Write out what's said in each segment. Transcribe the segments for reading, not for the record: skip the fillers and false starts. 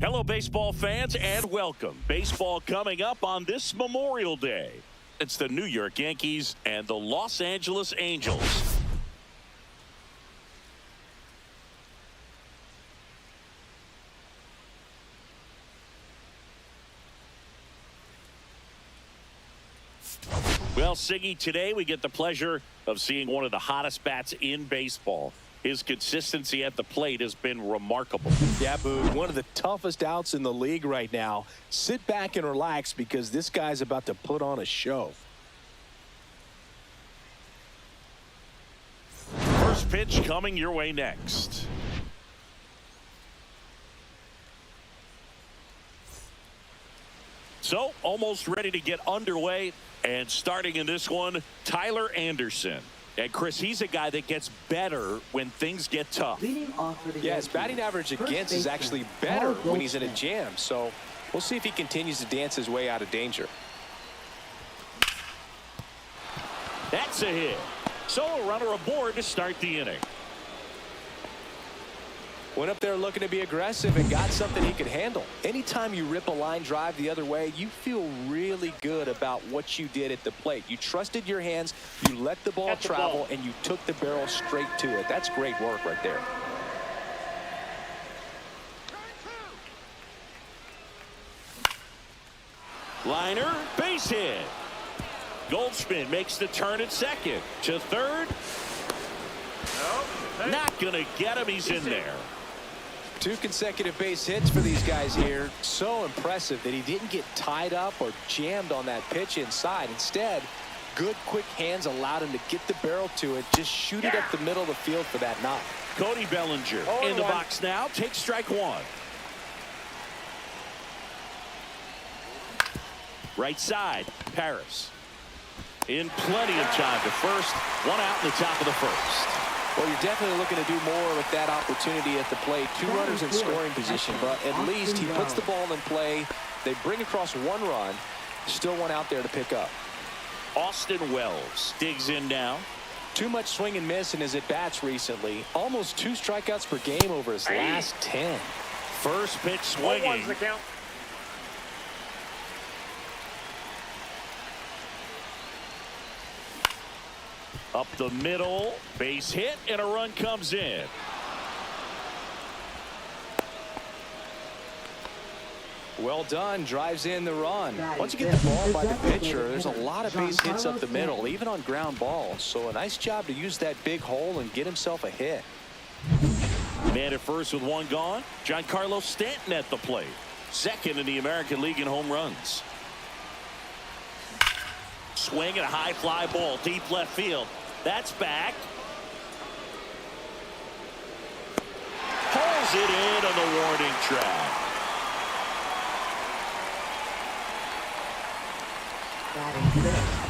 Hello, baseball fans, and welcome. Baseball coming up on this Memorial Day. It's the New York Yankees and the Los Angeles Angels. Well, Siggy, today we get the pleasure of seeing one of the hottest bats in baseball. His consistency at the plate has been remarkable. Yeah, Boog, one of the toughest outs in the league right now. Sit back and relax because this guy's about to put on a show. First pitch coming your way next. So, almost ready to get underway. And starting in this one, Tyler Anderson. And Chris, he's a guy that gets better when things get tough. Yeah, his batting average against is actually better when he's in a jam. So we'll see if he continues to dance his way out of danger. That's a hit. So a runner aboard to start the inning. Went up there looking to be aggressive and got something he could handle. Anytime you rip a line drive the other way, you feel really good about what you did at the plate. You trusted your hands, you let the ball travel, and you took the barrel straight to it. That's great work right there. Liner, base hit. Goldschmidt makes the turn at second. To third. Not going to get him. He's in there. 2 consecutive base hits for these guys here. So impressive that he didn't get tied up or jammed on that pitch inside. Instead, good quick hands allowed him to get the barrel to it. Just shoot it up the middle of the field for that knock. Cody Bellinger in the box now. Takes strike one. Right side, Paris. In plenty of time to first. One out in the top of the first. Well, you're definitely looking to do more with that opportunity at the plate. 2 runners in scoring position, but at least he puts the ball in play. They bring across 1 run. Still 1 out there to pick up. Austin Wells digs in now. Too much swing and miss in his at-bats recently. Almost 2 strikeouts per game over his last 10. First pitch swinging. Up the middle, base hit, and a run comes in. Well done, drives in the run. Once you get the ball by the pitcher, there's a lot of base hits up the middle, even on ground balls. So a nice job to use that big hole and get himself a hit. Man at first with 1 gone. Giancarlo Stanton at the plate. Second in the American League in home runs. Swing and a high fly ball, deep left field. That's back. Pulls it in on the warning track.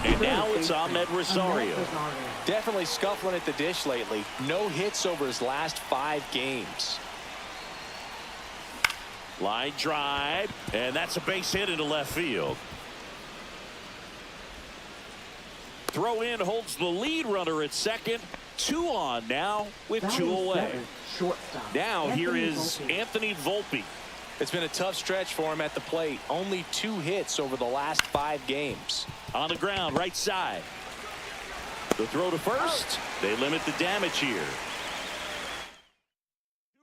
And now it's Ahmed Rosario. Definitely scuffling at the dish lately. No hits over his last 5 games. Line drive, and that's a base hit into left field. Throw in holds the lead runner at second. 2 on now with 2 away. Now here is Anthony Volpe. It's been a tough stretch for him at the plate. Only 2 hits over the last 5 games. On the ground, right side. The throw to first. They limit the damage here.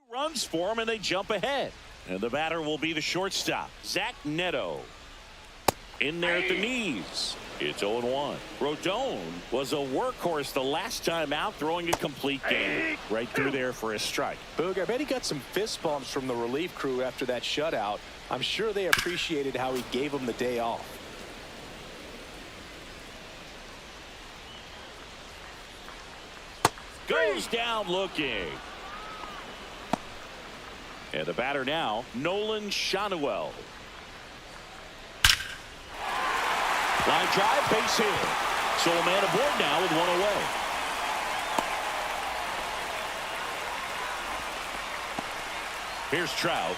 2 runs for him, and they jump ahead. And the batter will be the shortstop, Zach Neto. In there at the knees. It's 0-1. Rodon was a workhorse the last time out, throwing a complete game. Right through there for a strike. Boog, I bet he got some fist bumps from the relief crew after that shutout. I'm sure they appreciated how he gave them the day off. Goes down looking. And the batter now, Nolan Shanuel. Line drive, base hit. So a man aboard now with 1 away. Here's Trout.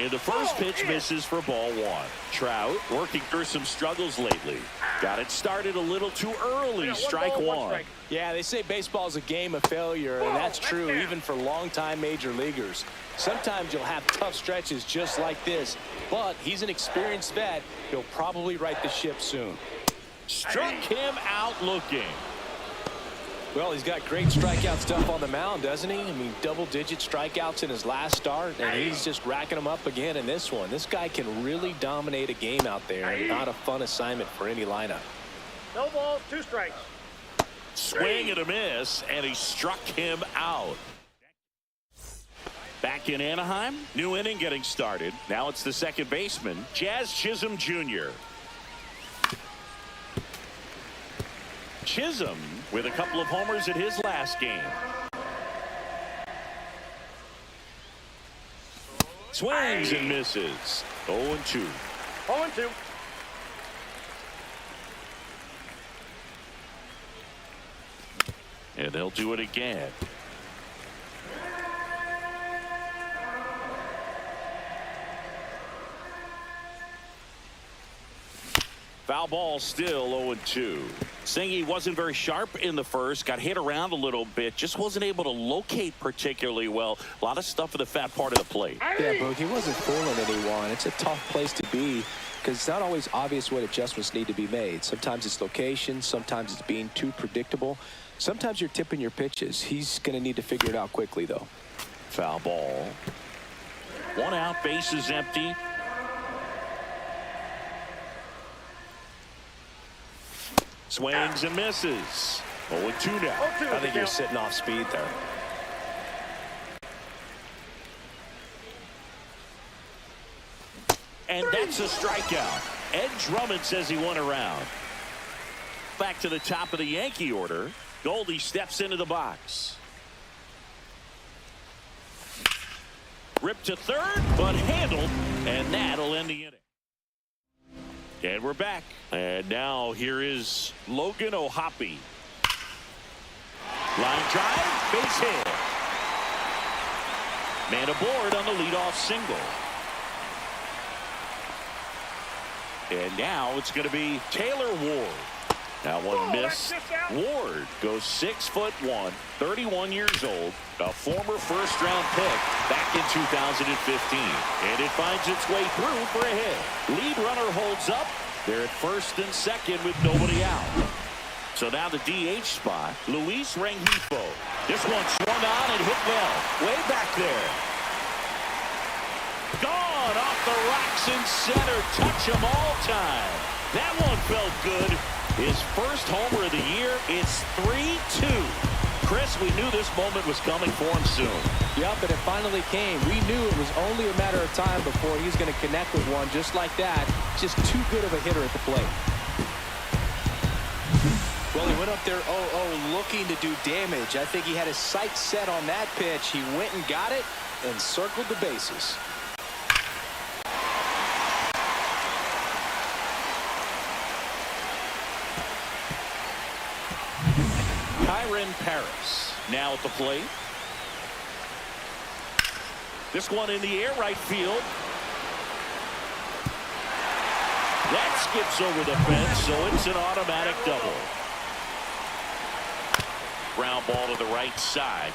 And the first pitch misses for ball one. Trout working through some struggles lately. Got it started a little too early. Strike one. Yeah, they say baseball is a game of failure, and that's true even for longtime major leaguers. Sometimes you'll have tough stretches just like this, but he's an experienced vet. He'll probably right the ship soon. Struck him out looking. Well, he's got great strikeout stuff on the mound, doesn't he? I mean, double-digit strikeouts in his last start, and he's just racking them up again in this one. This guy can really dominate a game out there, and not a fun assignment for any lineup. No balls, 2 strikes. Swing and a miss, and he struck him out. Back in Anaheim, new inning getting started. Now it's the second baseman, Jazz Chisholm Jr. Chisholm with a couple of homers in his last game. Swings and misses. 0-2. 0-2. And they'll do it again. Foul ball, still 0-2. Saying he wasn't very sharp in the first, got hit around a little bit, just wasn't able to locate particularly well. A lot of stuff at the fat part of the plate. Yeah, Boog, he wasn't fooling anyone. It's a tough place to be because it's not always obvious what adjustments need to be made. Sometimes it's location, sometimes it's being too predictable. Sometimes you're tipping your pitches. He's going to need to figure it out quickly, though. Foul ball. 1 out, base is empty. Swings and misses. 0-2 now. I think you're sitting off speed there. And that's a strikeout. Ed Drummond says he won a round. Back to the top of the Yankee order. Goldie steps into the box. Ripped to third, but handled, and that'll end the inning. And we're back. And now here is Logan O'Hoppe. Line drive, base hit. Man aboard on the leadoff single. And now it's going to be Taylor Ward. Now one miss. Ward goes 6'1", 31 years old, a former first-round pick back in 2015. And it finds its way through for a hit. Lead runner holds up. They're at first and second with nobody out. So now the DH spot, Luis Rengifo. This one swung on and hit well. Way back there. Gone off the rocks in center. Touch 'em all time. That one felt good. His first homer of the year. It's 3-2. Chris, we knew this moment was coming for him soon. Yep, and it finally came. We knew it was only a matter of time before he was going to connect with one just like that. Just too good of a hitter at the plate. Well, he went up there 0-0 looking to do damage. I think he had his sights set on that pitch. He went and got it and circled the bases. Paris now at the plate. This one in the air, right field. That skips over the fence, so it's an automatic double. Ground ball to the right side.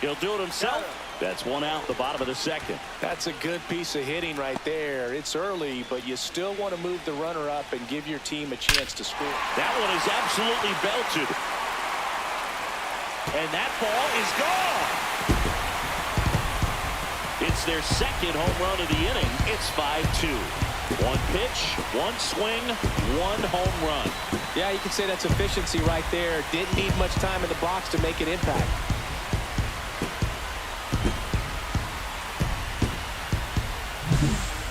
He'll do it himself. That's 1 out, the bottom of the second. That's a good piece of hitting right there. It's early, but you still want to move the runner up and give your team a chance to score. That one is absolutely belted. And that ball is gone. It's their second home run of the inning. It's 5-2. 1 pitch, 1 swing, 1 home run. Yeah, you can say that's efficiency right there. Didn't need much time in the box to make an impact.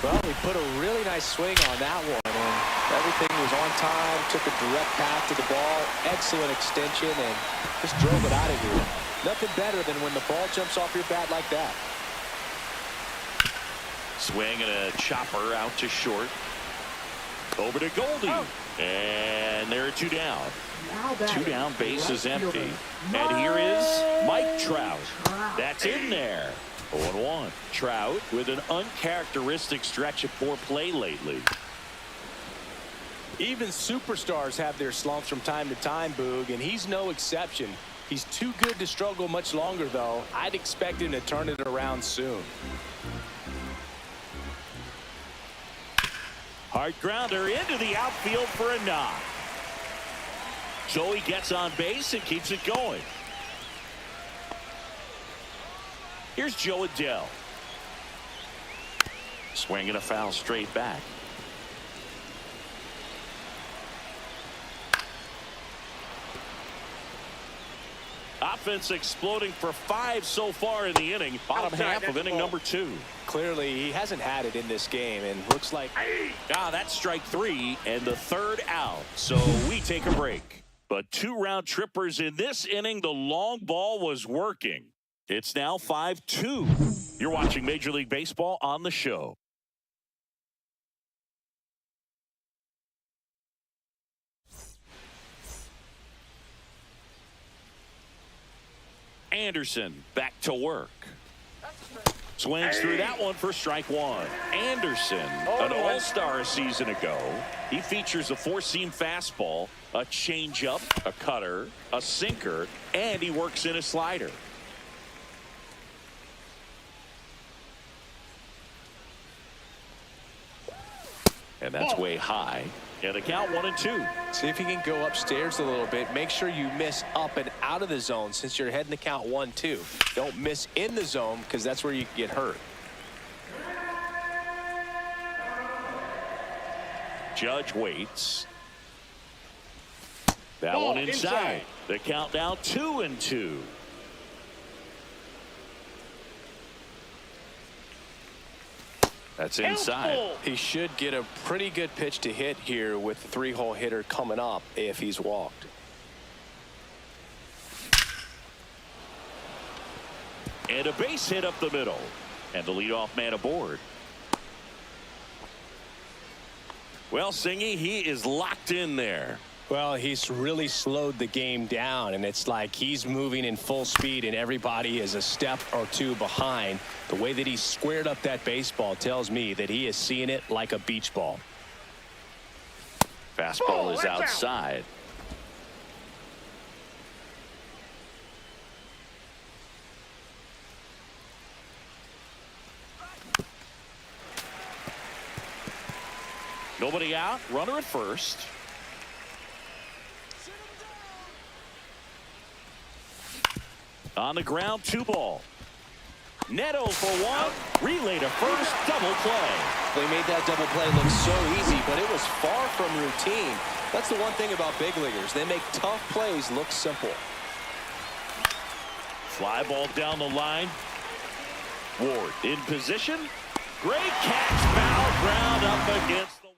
Well, we put a really nice swing on that one, and everything was on time, took a direct path to the ball, excellent extension, and just drove it out of here. Nothing better than when the ball jumps off your bat like that. Swing and a chopper out to short. Over to Goldie. And there are 2 down. 2 down, base is empty. And here is Mike Trout. That's in there. 0-1. Trout with an uncharacteristic stretch of poor play lately. Even superstars have their slumps from time to time, Boog, and he's no exception. He's too good to struggle much longer, though. I'd expect him to turn it around soon. Hard grounder into the outfield for a knock. So he gets on base and keeps it going. Here's Joe Adell. Swinging a foul straight back. Offense exploding for 5 so far in the inning. Bottom half of inning number 2. Clearly, he hasn't had it in this game, and looks like... That's strike 3 and the 3rd out. So we take a break. But 2 round trippers in this inning. The long ball was working. It's now 5-2. You're watching Major League Baseball on the show. Anderson back to work. Swings through that one for strike 1. Anderson, an all-star a season ago. He features a 4-seam fastball, a changeup, a cutter, a sinker, and he works in a slider. And that's way high. And the count 1-2. See if you can go upstairs a little bit. Make sure you miss up and out of the zone since you're heading the count 1-2. Don't miss in the zone because that's where you can get hurt. Judge waits. That one inside. The count now 2-2. That's inside. He should get a pretty good pitch to hit here with the 3-hole hitter coming up if he's walked. And a base hit up the middle. And the leadoff man aboard. Well, Singy, he is locked in there. Well, he's really slowed the game down, and it's like he's moving in full speed and everybody is a step or 2 behind. The way that he squared up that baseball tells me that he is seeing it like a beach ball. Fastball is outside. Nobody out. Runner at first. On the ground, 2 ball. Neto for 1. Relay to first. Double play. They made that double play look so easy, but it was far from routine. That's the one thing about big leaguers. They make tough plays look simple. Fly ball down the line. Ward in position. Great catch. Foul ground up against the wall.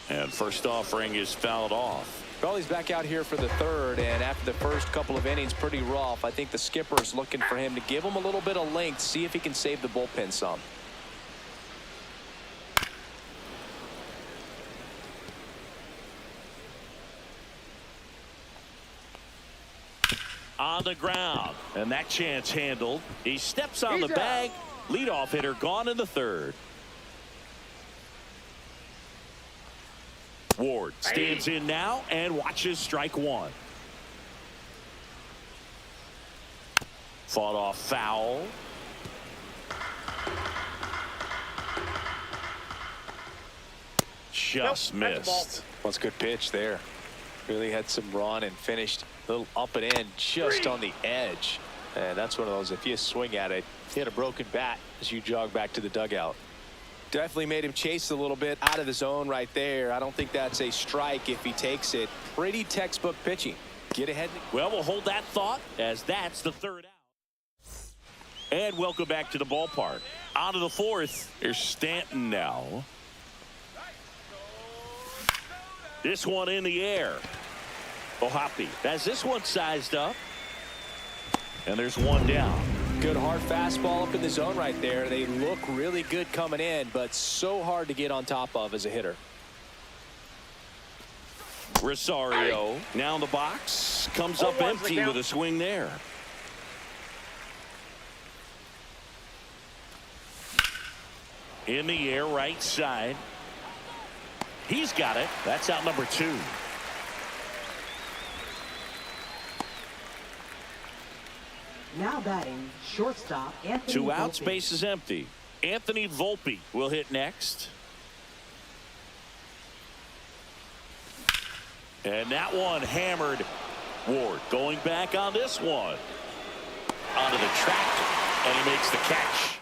And first offering is fouled off. Well, he's back out here for the 3rd, and after the first couple of innings, pretty rough. I think the skipper's looking for him to give him a little bit of length, see if he can save the bullpen some. On the ground, and that chance handled. He steps on the bag. Leadoff hitter gone in the 3rd. Ward stands in now and watches strike 1. Fought off foul. Just missed. That's a good pitch there. Really had some run and finished a little up and in just on the edge. And that's one of those, if you swing at it, you hit a broken bat as you jog back to the dugout. Definitely made him chase a little bit out of the zone right there. I don't think that's a strike if he takes it. Pretty textbook pitching. Get ahead. Well, we'll hold that thought as that's the 3rd out. And welcome back to the ballpark. On to the 4th. Here's Stanton now. This one in the air. O'Hoppe has this one sized up. And there's 1 down. Good hard fastball up in the zone right there. They look really good coming in, but so hard to get on top of as a hitter. Rosario now in the box. Comes up empty with a swing there. In the air, right side. He's got it. That's out number 2. Now batting, shortstop Anthony 2 outs, Volpe. base is empty. Anthony Volpe will hit next. And that one hammered. Ward going back on this one. Onto the track, and he makes the catch.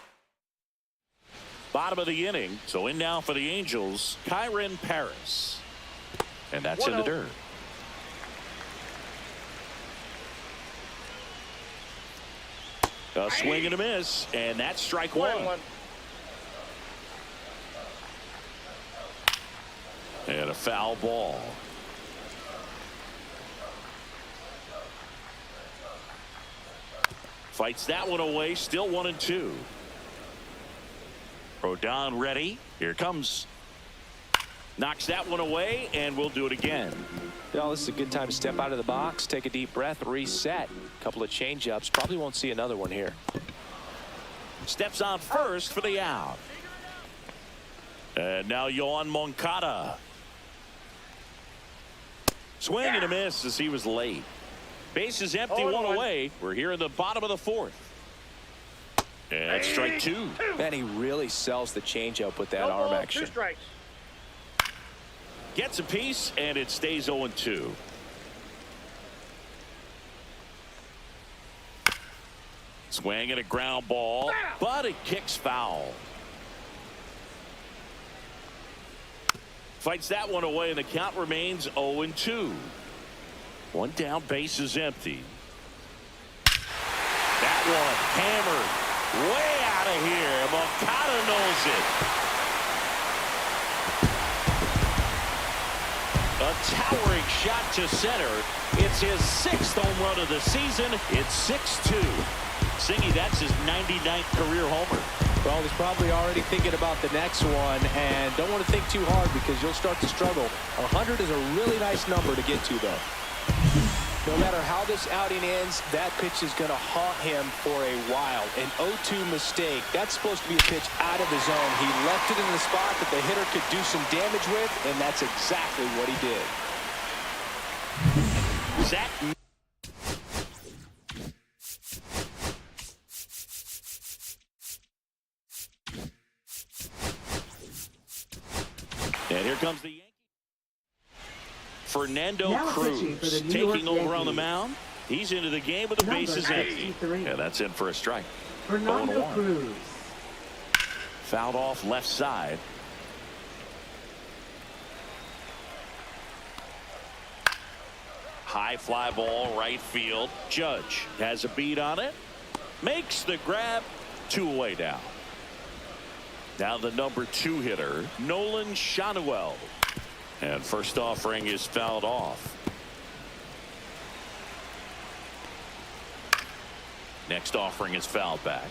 Bottom of the inning, so in now for the Angels, Kyren Paris. And that's in the dirt. A swing and a miss, and that's strike 1. And a foul ball. Fights that one away, still 1-2. Rodon ready. Here comes. Knocks that one away, and we'll do it again. Well, this is a good time to step out of the box, take a deep breath, reset. A couple of change-ups. Probably won't see another one here. Steps on first for the out. And now Yoan Moncada. Swing and a miss as he was late. Base is empty, 1 away. We're here in the bottom of the 4th. And strike 2. And he really sells the changeup with that arm action. 2 strikes. Gets a piece, and it stays 0-2. Swing and a ground ball, but it kicks foul. Fights that one away, and the count remains 0-2. 1 down, base is empty. That one hammered way out of here. Moncada knows it. A towering shot to center. It's his 6th home run of the season. It's 6-2. Singy, that's his 99th career homer. Well, he's probably already thinking about the next one, and don't want to think too hard because you'll start to struggle. 100 is a really nice number to get to, though. No matter how this outing ends, that pitch is going to haunt him for a while. An 0-2 mistake. That's supposed to be a pitch out of the zone. He left it in the spot that the hitter could do some damage with, and that's exactly what he did. Zach. And here comes the Yankees. Fernando Now Cruz for the New taking York over on the Yankees. mound. He's into the game with the Number bases empty. 63. Yeah, that's in for a strike. Fernando 0-1. Cruz. Fouled off left side. High fly ball right field. Judge has a beat on it. Makes the grab. 2 away now. Now the number 2 hitter, Nolan Shanuel. And first offering is fouled off. Next offering is fouled back.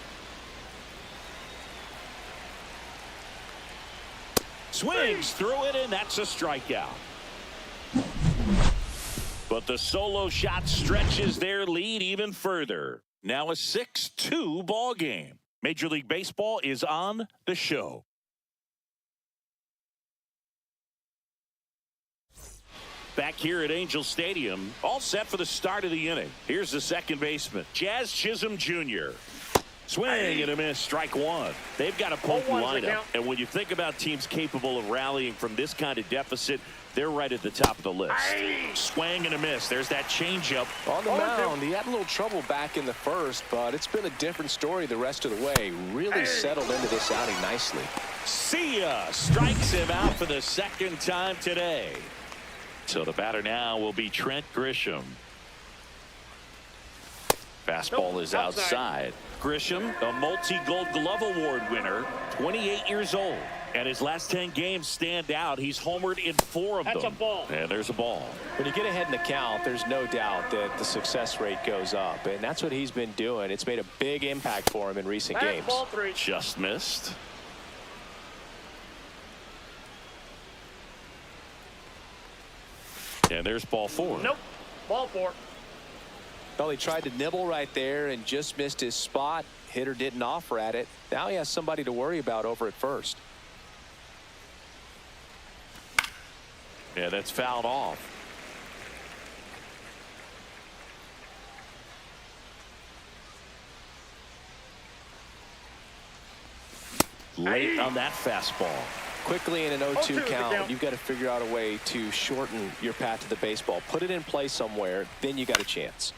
Swings through it, and that's a strikeout. But the solo shot stretches their lead even further. Now a 6-2 ball game. Major League Baseball is on the show. Back here at Angel Stadium, all set for the start of the inning. Here's the second baseman, Jazz Chisholm Jr. Swing and a miss, strike 1. They've got a potent lineup, and when you think about teams capable of rallying from this kind of deficit, they're right at the top of the list. Swing and a miss. There's that changeup. On the mound, he had a little trouble back in the first, but it's been a different story the rest of the way. Really settled into this outing nicely. See ya. Strikes him out for the second time today. So the batter now will be Trent Grisham. Fastball is outside. Grisham, a multi-Gold Glove Award winner, 28 years old. And his last 10 games stand out. He's homered in 4 of them. That's a ball. And there's a ball. When you get ahead in the count, there's no doubt that the success rate goes up, and that's what he's been doing. It's made a big impact for him in recent games. Ball 3. Just missed. And there's ball 4. Nope. Ball 4. Well, he tried to nibble right there and just missed his spot. Hitter didn't offer at it. Now he has somebody to worry about over at first. Yeah, that's fouled off. Late on that fastball. Quickly in an 0-2 0-2 count, you've got to figure out a way to shorten your path to the baseball. Put it in play somewhere, then you got a chance.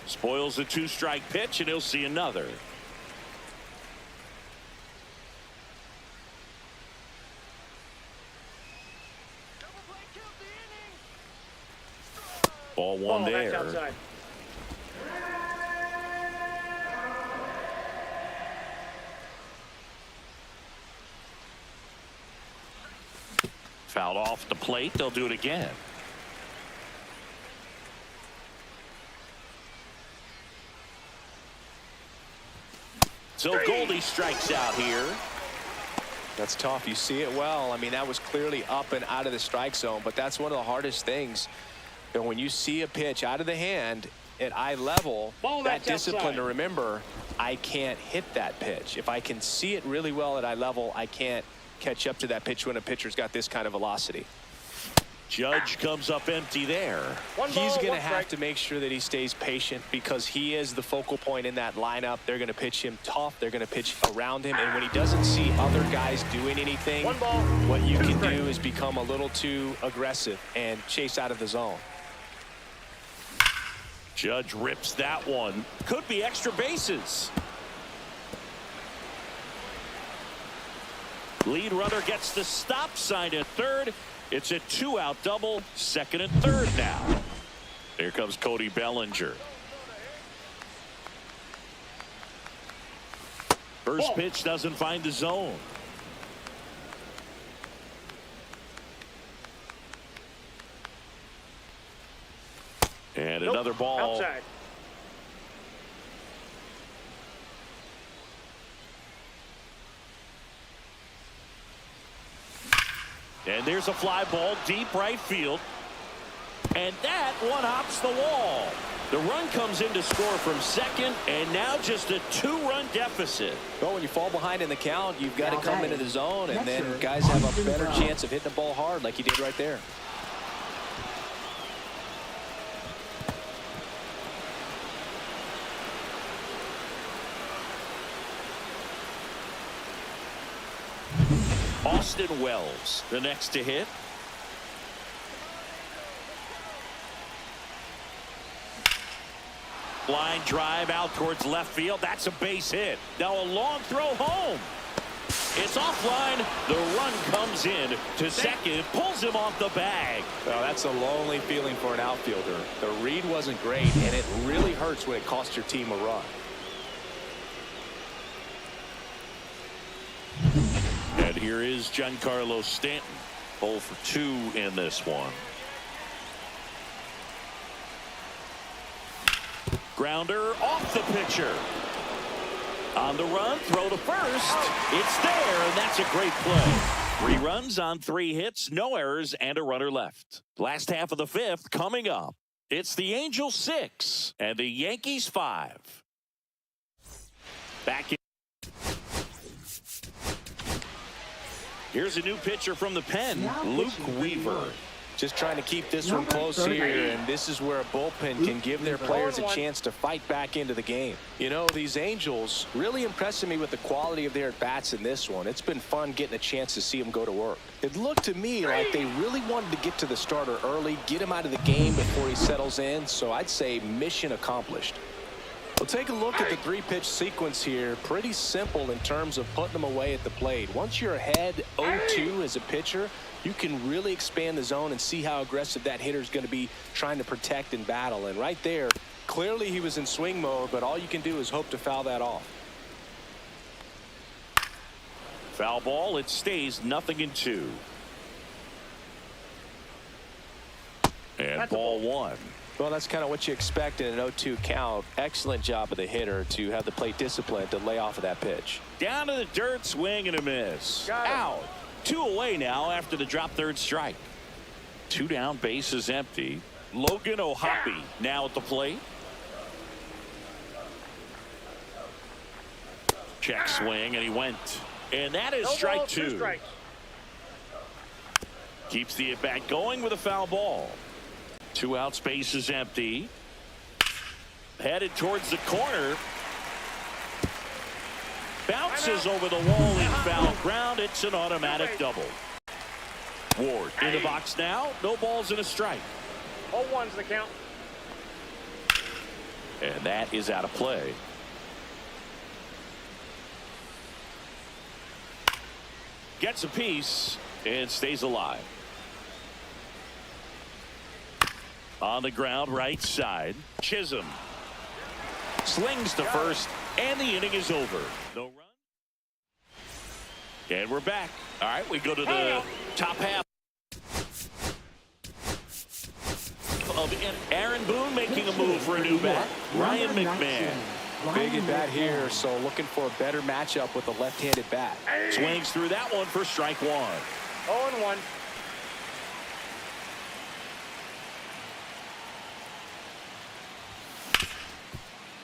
Spoils the 2-strike pitch, and he'll see another. Ball 1 Ball, there. that's outside. Fouled off the plate. They'll do it again. So Goldie strikes out here. That's tough. You see it well. I mean, that was clearly up and out of the strike zone, but that's one of the hardest things. You know, when you see a pitch out of the hand at eye level, Ball, that that's discipline outside. to remember, I can't hit that pitch. If I can see it really well at eye level, I can't catch up to that pitch when a pitcher's got this kind of velocity. Judge comes up empty there. One He's ball, going to one have strike. to make sure that he stays patient because he is the focal point in that lineup. They're going to pitch him tough. They're going to pitch around him. And when he doesn't see other guys doing anything, One ball, what you two can strikes. do is become a little too aggressive and chase out of the zone. Judge rips that one. Could be extra bases. Lead runner gets the stop sign at third. It's a 2-out double, second and third now. Here comes Cody Bellinger. First Ball. pitch doesn't find the zone. And Nope. another ball. Outside. And there's a fly ball deep right field. And that one hops the wall. The run comes in to score from second, and now just a 2-run deficit. Well, when you fall behind in the count, you've got to Now come that into the is zone, and then Netzer guys have a Austin better Brown. chance of hitting the ball hard like he did right there. Austin Wells, the next to hit. Line drive out towards left field. That's a base hit. Now a long throw home. It's offline. The run comes in to second, pulls him off the bag. Well, that's a lonely feeling for an outfielder. The read wasn't great, and it really hurts when it costs your team a run. And here is Giancarlo Stanton. 0 for 2 in this one. Grounder off the pitcher. On the run, throw to first. It's there, and that's a great play. 3 runs on 3 hits, no errors, and a runner left. Last half of the 5th coming up. It's the Angels 6 and the Yankees 5. Back in. Here's a new pitcher from the pen, Now Luke pitching for New Weaver. York. Just trying to keep this one Number close 30. here, and this is where a bullpen can give their players a 0-1. chance to fight back into the game. You know, these Angels really impressing me with the quality of their at-bats in this one. It's been fun getting a chance to see them go to work. It looked to me like they really wanted to get to the starter early, get him out of the game before he settles in, so I'd say mission accomplished. We'll take a look at the 3-pitch sequence here. Pretty simple in terms of putting them away at the plate. Once you're ahead 0-2 as a pitcher, you can really expand the zone and see how aggressive that hitter is going to be trying to protect and battle. And right there, clearly he was in swing mode, but all you can do is hope to foul that off. Foul ball, it stays 0-2. And That's a ball 1. Well, that's kind of what you expect in an 0-2 count. Excellent job of the hitter to have the plate discipline to lay off of that pitch. Down to the dirt, swing and a miss. Got it. Out. 2 away now after the drop third strike. 2 down, bases empty. Logan O'Hoppe now at the plate. Check swing, and he went. And that is No strike balls, 2 2. strikes. Keeps the at-bat going with a foul ball. 2 outs, bases empty. Headed towards the corner. Bounces over the wall in foul ground. It's an automatic double. Ward in the box now. No balls and a strike. 0-1's the count. And that is out of play. Gets a piece and stays alive. On the ground, right side. Chisholm slings to first, and the inning is over. No run. And we're back. All right, we go to the top half of Aaron Boone making a move for a new bat. Ryan McMahon. Big at bat here, so looking for a better matchup with a left-handed bat. Swings through that one for strike 1. 0-1.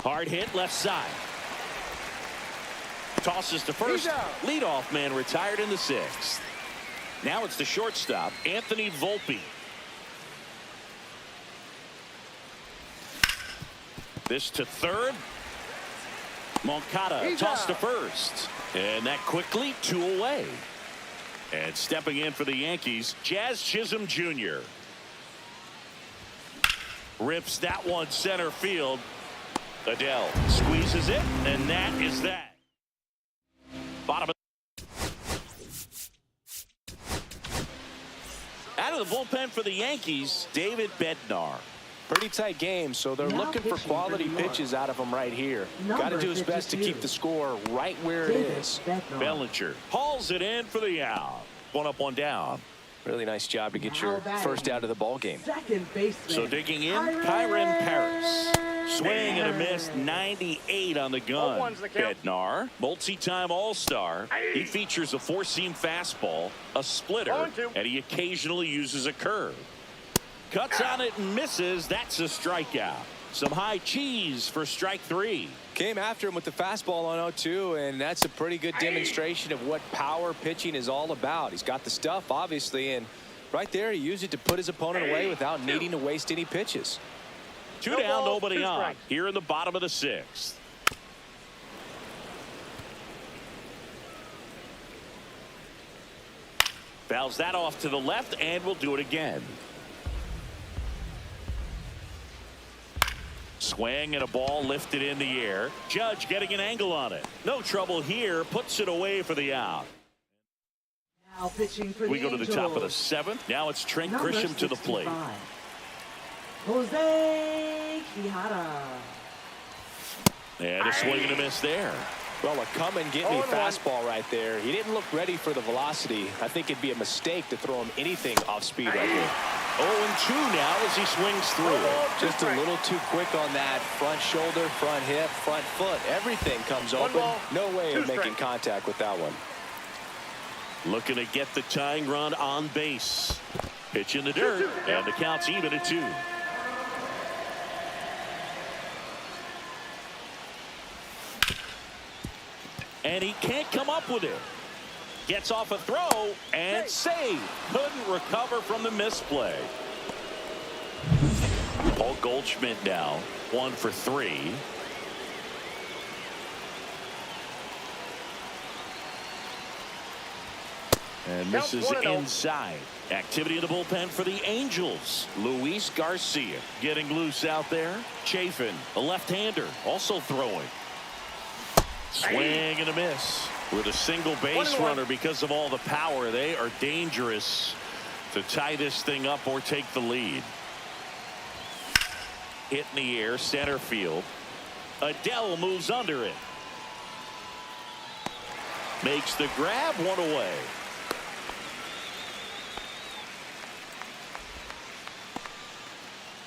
Hard hit left side. Tosses to first. Leadoff man retired in the 6th. Now it's the shortstop, Anthony Volpe. This to third. Moncada tossed to first. And that quickly 2 away. And stepping in for the Yankees, Jazz Chisholm Jr. Rips that one center field. Adele squeezes it, and that is that. Bottom of out of the bullpen for the Yankees, David Bednar. Pretty tight game, so they're looking for quality pitches out of him right here. Got to do his best to keep the score right where it is. Bellinger hauls it in for the out. 1 up, 1 down. Really nice job to get your first out of the ball game. Second baseman. So digging in, Kyron Paris. Swing and a miss, 98 on the gun. 0-1's the count. Bednar, multi-time All-Star. He features a 4-seam fastball, a splitter, 0-2. and he occasionally uses a curve. Cuts on it and misses. That's a strikeout. Some high cheese for strike 3. Came after him with the fastball on 0-2, and that's a pretty good demonstration of what power pitching is all about. He's got the stuff, obviously, and right there he used it to put his opponent away without needing to waste any pitches. 2 No down, balls, nobody 2 on. strikes. Here in the bottom of the 6th. Fouls that off to the left, and we'll do it again. Swing and a ball lifted in the air. Judge getting an angle on it. No trouble here. Puts it away for the out. Now pitching for We the go to the top of the Angels. 7th. Now it's Trent Number Grisham to the plate. 65, Jose Quijada. And a swing and a miss there. Well, a come and get me 0-1. fastball right there. He didn't look ready for the velocity. I think it'd be a mistake to throw him anything off speed right here. 0-2 now as he swings through. Just a little too quick on that front shoulder, front hip, front foot. Everything comes open. No way of making contact with that one. Looking to get the tying run on base. Pitch in the dirt, and the count's even at 2. And he can't come up with it. Gets off a throw and save. Couldn't recover from the misplay. Paul Goldschmidt now 1 for 3. And this is inside. Activity in the bullpen for the Angels. Luis Garcia getting loose out there. Chafin, a left-hander, also throwing. Swing and a miss. With a single base runner because of all the power, they are dangerous to tie this thing up or take the lead. Hit in the air, center field. Adele moves under it. Makes the grab, 1 away.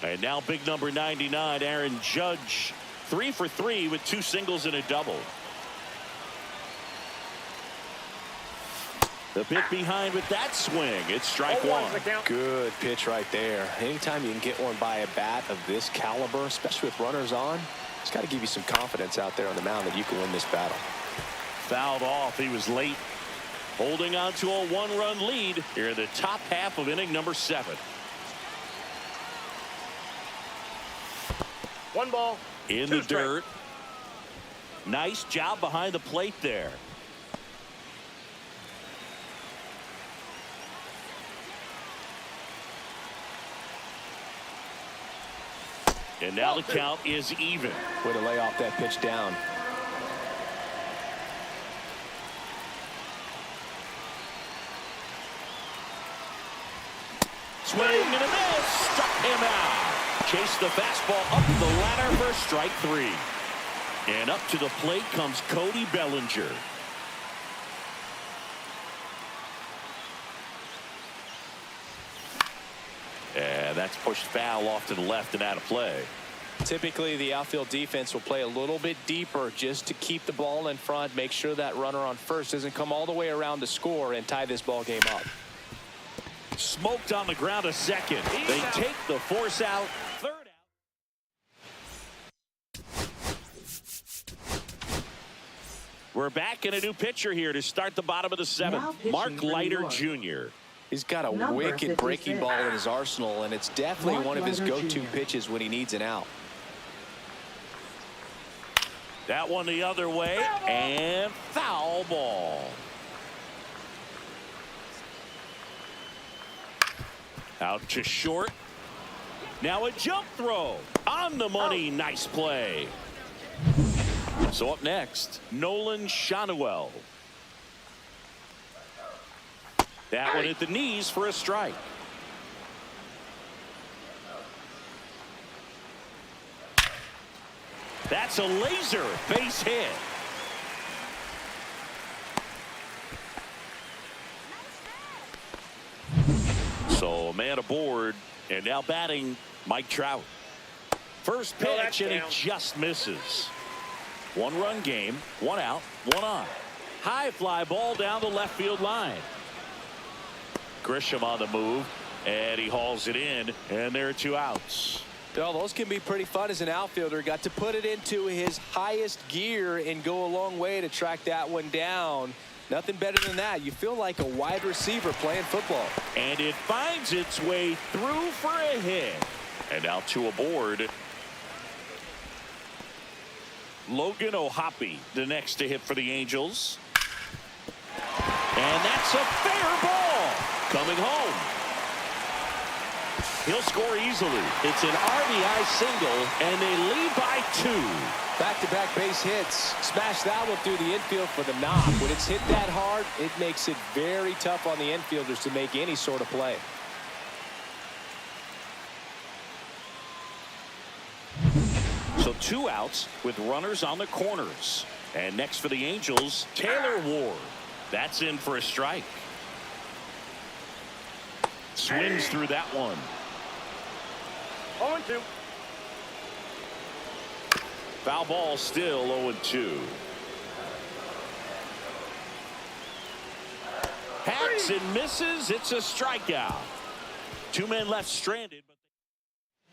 And now big number 99, Aaron Judge, 3 for 3 with 2 singles and a double. The bit behind with that swing. It's strike 0-1's one. the count. Good pitch right there. Anytime you can get one by a bat of this caliber, especially with runners on, it's got to give you some confidence out there on the mound that you can win this battle. Fouled off. He was late. Holding on to a one-run lead here in the top half of inning number 7. 1 ball. In 2 the strike. dirt. Nice job behind the plate there. And now the count is even. Way to lay off that pitch down. Swing and a miss. Struck him out. Chased the fastball up the ladder for strike 3. And up to the plate comes Cody Bellinger. And that's pushed foul off to the left and out of play. Typically, the outfield defense will play a little bit deeper just to keep the ball in front, make sure that runner on first doesn't come all the way around to score and tie this ball game up. Smoked on the ground a second. They take the force out. Third out. We're back in a new pitcher here to start the bottom of the 7th. Mark Leiter Jr. He's got a Number wicked breaking 56. ball in his arsenal, and it's definitely Mark one of his Leiter go-to Jr. pitches when he needs an out. That one the other way, and foul ball. Out to short. Now a jump throw on the money. Nice play. So up next, Nolan Shanuel. That one at the knees for a strike. That's a laser base hit. So a man aboard, and now batting Mike Trout. First pitch, and he just misses. 1-run game, 1 out, 1 on. High fly ball down the left field line. Grisham on the move, and he hauls it in, and there are 2 outs. Well, those can be pretty fun as an outfielder. Got to put it into his highest gear and go a long way to track that one down. Nothing better than that. You feel like a wide receiver playing football. And it finds its way through for a hit. And now 2 aboard. Logan O'Hoppe, the next to hit for the Angels. And that's a fair ball. Coming home. He'll score easily. It's an RBI single, and they lead by 2. Back-to-back base hits. Smash that one through the infield for the knock. When it's hit that hard, it makes it very tough on the infielders to make any sort of play. So 2 outs with runners on the corners. And next for the Angels, Taylor Ward. That's in for a strike. Swings through that one. 0-2. Foul ball, still 0-2. Hacks and misses. It's a strikeout. 2 men left stranded.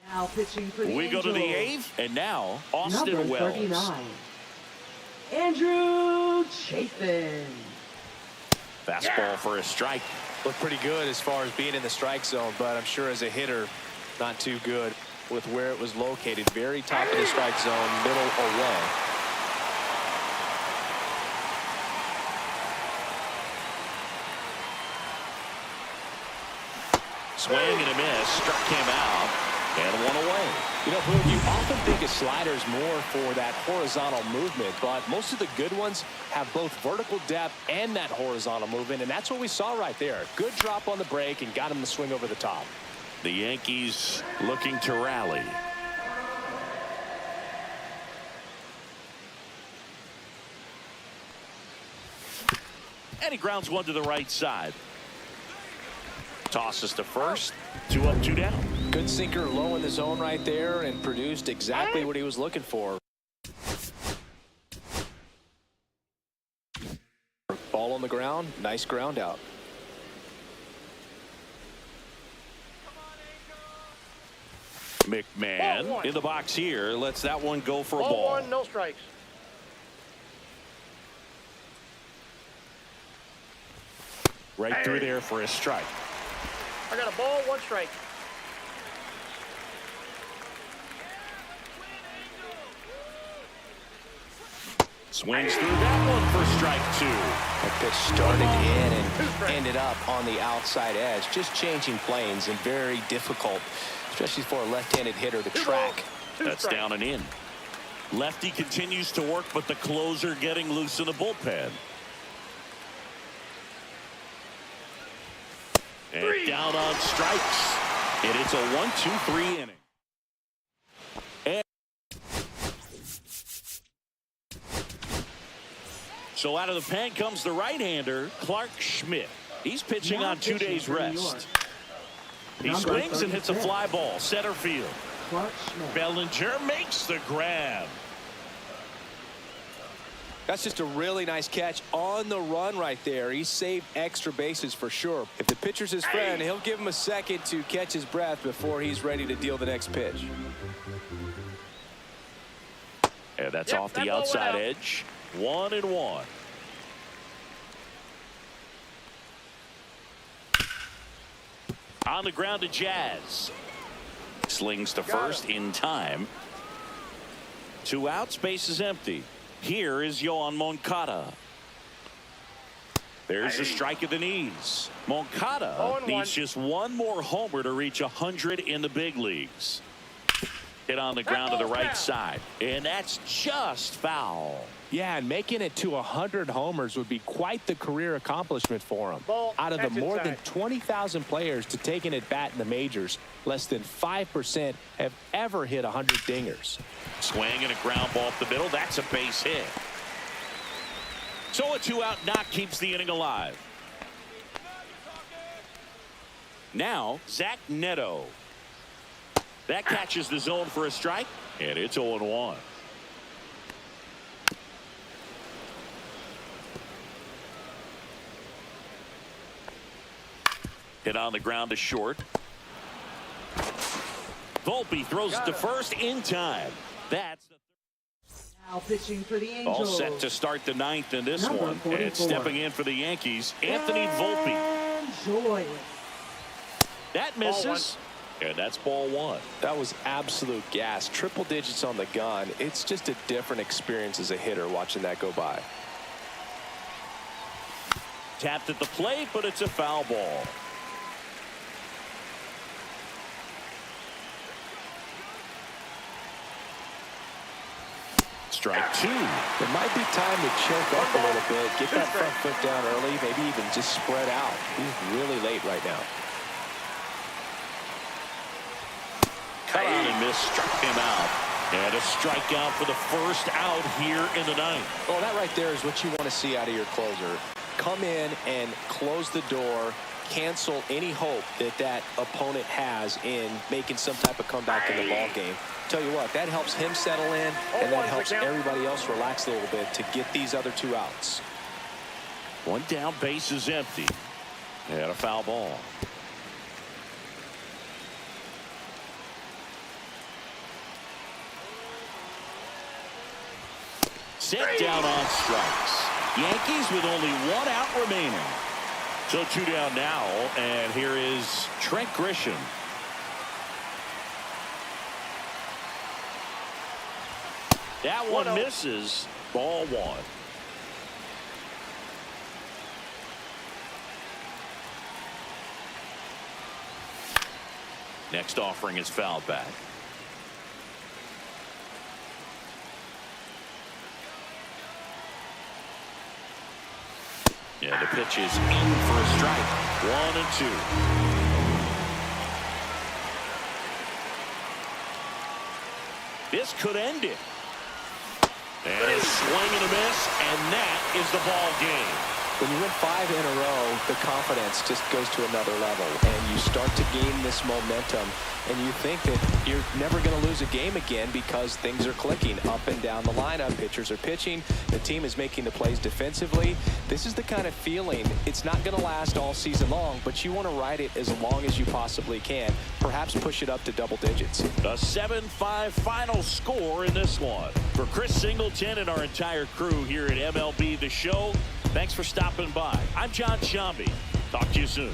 Now pitching for the We go to the Angels. 8th, and now Austin Number Wells. 39. Andrew Chafin. Fastball for a strike. Looked pretty good as far as being in the strike zone, but I'm sure as a hitter, not too good with where it was located. Very top of the strike zone, middle away. Swing and a miss. Struck him out. And 1 away. You know, Boone, you often think of sliders more for that horizontal movement, but most of the good ones have both vertical depth and that horizontal movement, and that's what we saw right there. Good drop on the break and got him to swing over the top. The Yankees looking to rally. And he grounds one to the right side. Tosses to first. 2 up, 2 down. Good sinker low in the zone right there and produced exactly what he was looking for. Ball Ball on the ground. Nice ground out. McMahon in the box here. Lets that one go for a Ball ball. 1, no strikes. Right through there for a strike. I got a ball, 1 strike. Swings through that one for strike 2. That pitch started in and ended up on the outside edge. Just changing planes and very difficult, especially for a left-handed hitter to track. That's down and in. Lefty continues to work, but the closer getting loose in the bullpen. And down on strikes. And it's a 1-2-3 inning. And so out of the pen comes the right-hander, Clark Schmidt. He's pitching on 2 days rest. He swings and hits a fly ball, center field. Bellinger makes the grab. That's just a really nice catch on the run right there. He saved extra bases for sure. If the pitcher's his friend, he'll give him a second to catch his breath before he's ready to deal the next pitch. And that's off the outside edge. 1-1. On the ground to Jazz. Slings to first in time. 2 outs, base is empty. Here is Yoan Moncada. There's the strike at the knees. Moncada needs just 1 more homer to reach 100 in the big leagues. Hit on the ground to the right side, and that's just foul. Yeah, and making it to 100 homers would be quite the career accomplishment for him. Out of the more than 20,000 players to take an at-bat in the majors, less than 5% have ever hit 100 dingers. Swing and a ground ball up the middle. That's a base hit. So a 2-out knock keeps the inning alive. Now, Zach Neto. That catches the zone for a strike, and it's 0-1. Hit on the ground to short. Volpe throws it to first in time. That's the Now pitching for the Angels. all set to start the 9th in this Number one. 44. And stepping in for the Yankees, Anthony Volpe. Joy. That misses. And that's ball 1. That was absolute gas. Triple digits on the gun. It's just a different experience as a hitter watching that go by. Tapped at the plate, but it's a foul ball. Strike 2. It might be time to choke up a little bit, get that front foot down early, maybe even just spread out. He's really late right now. Cut on and miss, struck him out. And a strikeout for the first out here in the 9th. Well, that right there is what you want to see out of your closer. Come in and close the door, cancel any hope that that opponent has in making some type of comeback in the ball game. Tell you what, that helps him settle in, and that helps everybody else relax a little bit to get these other 2 outs. 1 down, base is empty. And a foul ball. Set down on strikes. Yankees with only 1 out remaining. So 2 down now, and here is Trent Grisham. That one misses. Ball 1. Next offering is fouled back. Yeah, the pitch is in for a strike. 1-2. This could end it. And a swing and a miss, and that is the ball game. When you win 5 in a row, the confidence just goes to another level, and you start to gain this momentum, and you think that you're never going to lose a game again because things are clicking up and down the lineup. Pitchers are pitching. The team is making the plays defensively. This is the kind of feeling, it's not going to last all season long, but you want to ride it as long as you possibly can. Perhaps push it up to double digits. A 7-5 final score in this one. For Chris Singleton and our entire crew here at MLB The Show, thanks for stopping by. I'm John Shambi. Talk to you soon.